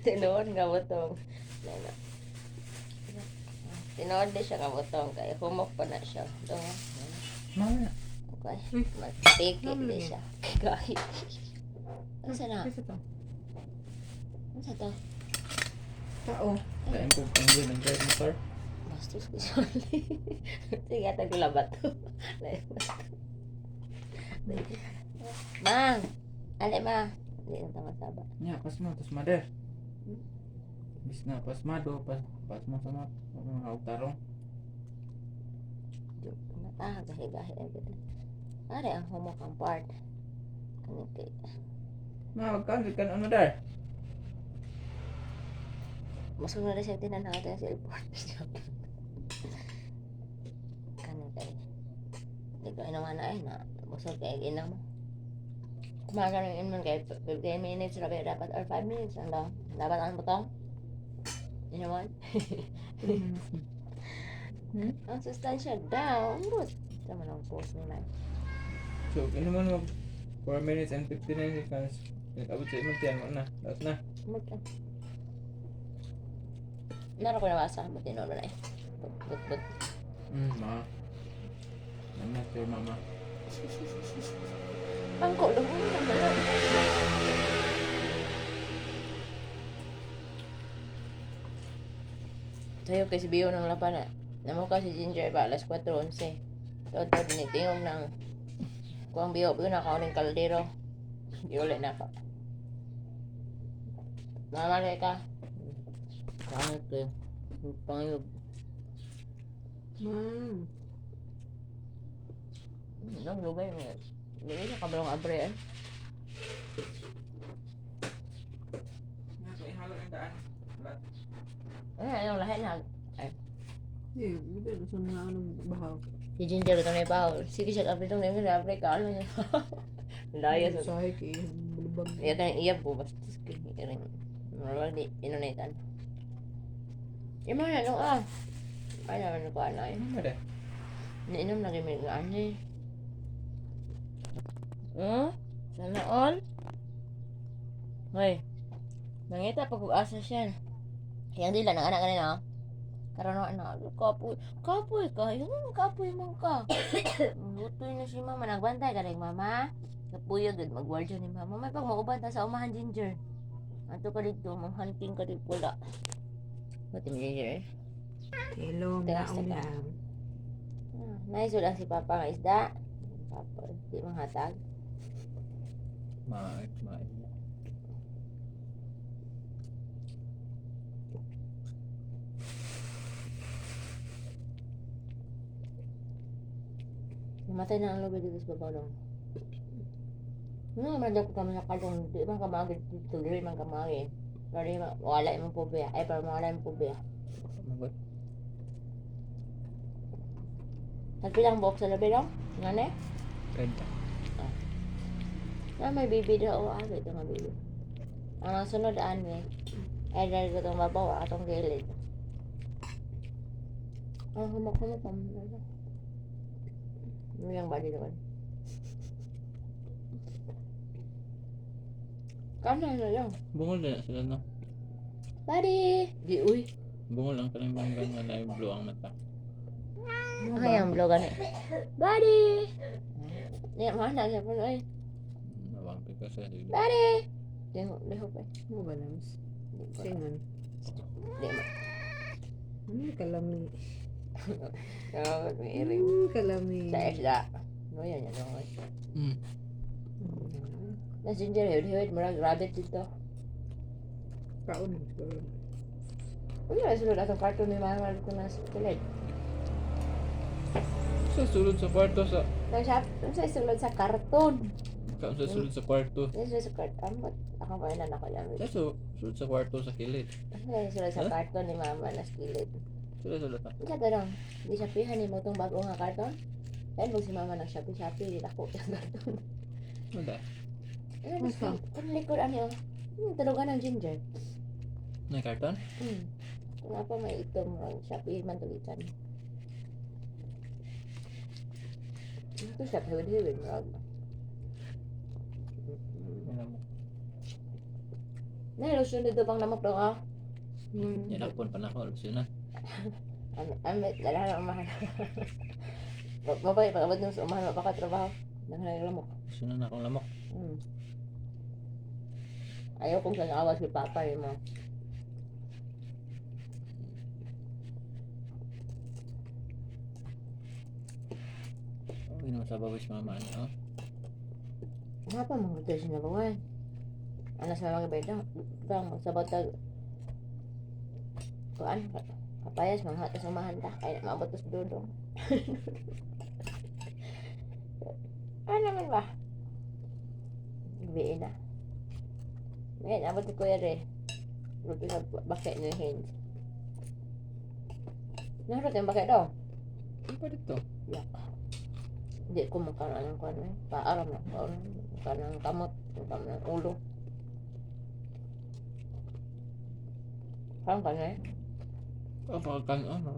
Tinuod nga butong. Lalo. Tinuod di siya nga butong kaya humok pa na siya. Dungo. Mama na. Okay. Uy. Matiki Mama di lagi. siya. Kahit. Ano sa na? Kasi to. Ano sa to? Tao. Kain po ang din ng drive motor. Bastos ko sorry. Sige, atag ko labat to. Mang! Ale ma! Hindi na tama saba. Nya, pas mo, tas mother. Bis na, pas mado, pas mo sa mga utarong. Gahi-gahi ang ganda. Are ang humok ang part. Kaniti. Mawag ka, hindi ka na mother. Masuk na rin siya tinanaw ito yung cellphone. Kaniti. Hindi ko inaman na na. Busog kaya ginam mo. Kumaga ng inman kayo 15 minutes rabi dapat or 5 minutes lang daw. Dapat ang butong. Inaman. Ang sustansya daw. Ambot. Tama ng post ni man. So, ano man mag 4 minutes and 59 seconds. Abot sa imong tiyan mo na. Tapos na. Ambot ka. Naroon ko nabasa. Ba't tinuro na eh. But. Ma. I'm not your mama. Pangko lang mo naman na. Tayo kasi biyo ng lapan na. Namukha si Ginger ba alas 4:11. Todo dinitingog ng kuang biyo na kauning kaldero. Di ulit na pa. Mamalay ka. Pangit ko yun. Pangilog. Nang lugay mo yun. Lugay na kabalong abre eh. Nasa ihalo ang daan. Yung lahat na. Eh, hindi na sa mga anong bahaw. Si Ginger ito na ipaw. Sige siya kapit itong name sa Africa. Ano niya? Daya sa... Sahay kay bulubag. Iya ka iya po. Basta rin. Normal di. Inunitan. Yung mga nalong Ay naman ko ano eh. Ano da? Nainom na gamit nga ano eh. Sana all? Hoy. Nangita pag-uasa siya. Yang dila ng anak kanina. Karoon na kapoy ka. Yung kapoy mo ka. Lutoy na si mama. Nagbantay ka rin mama. Kapuyo good. Mag-ward ni mama. May pag mauban ta sa umahan Ginger. Ato ka dito. Hunting ka dito pula. Ba't yung Ginger eh? Hello, Tigas maong na ka. lang. Naiso lang si Papa ng isda. Papa, di manghatag. Maik. Namatay na ang lobe dito sa babaw lang. Naman daw ko kami sa kalong. Di man kamagi dito. Di man kamagi. Pero di man, wala yung pubiya. Ay, pero wala yung pubiya. Magot. Nagpilang buhok sa lobe lang? Nga ne? Kaya. Na may bibi daw. Ito nga bibi. Ang sunod eh. Ay, dahil ko itong babaw. Atong gilid. Ang humak-humak. Ano yung body naman? Kanan na lang. Bungol na sila no. Body! Di uy. Bungol ang kaning banggang nga na blue ang mata. Ay, ang vlogan eh. Body! Yan, mana siya po ay. Nawangti ka sa hilo. Body! Deho pa. Mo ba nams? Singan. Di mo. Ano kalami? Kaya may iring. Kalami. Sa isda. No, yan yan. Mm. Na ginger hewid marag rabbit dito. Kaon. Siguro. Uy, ay sulod atong cartoon ni mama dito na sa kilid. Sa sulod sa kwarto sa... Sa sulod sa karton. Sa sulod sa kwarto. Sa sulod sa karton. Ako ba na ako yan. Sulod sa kwarto sa kilid. Sa sulod sa karton ni mama na skilid. Sulod ta. Ika lang. Di Shopee mo itong bago nga karton. Dahil mo si mama ng Shopee, di ako yung karton. Wala. Asa? Ang likod ano yun? Talugan ng ginger. Na karton? Nga pa may itong Shopee man tulitan. Ito siya, hewid-hewid. Wala mo. Nalusyon dito bang namok daw ka? Yan ako pa na ako. Lusin na. Amit, dala na umahan. Mabay, pagkabad nung sa umahan, mapakatrabaho. Nanghalang lamok. Lusin na akong lamok. Ayaw kong saan awas si Papa yun mo. Okay naman sa babay si mama. Ano? Kenapa mengerti sih nabawan? Anak sama mga beda, bang magsabot tag kuan kapayas mga hatas umahan ta kay maabot sa dudong. Ano naman ba? Gabi na. Ngayon, abot ko kuya re. Rupi sa bakit na hinge. Naharot yung bakit daw? Ano pa dito? Yak. Hindi ko makaroon ng kuan eh. Paaram na. Makaroon ng kamot. Ng ulo. Parang ka na eh. Kapag kan ano?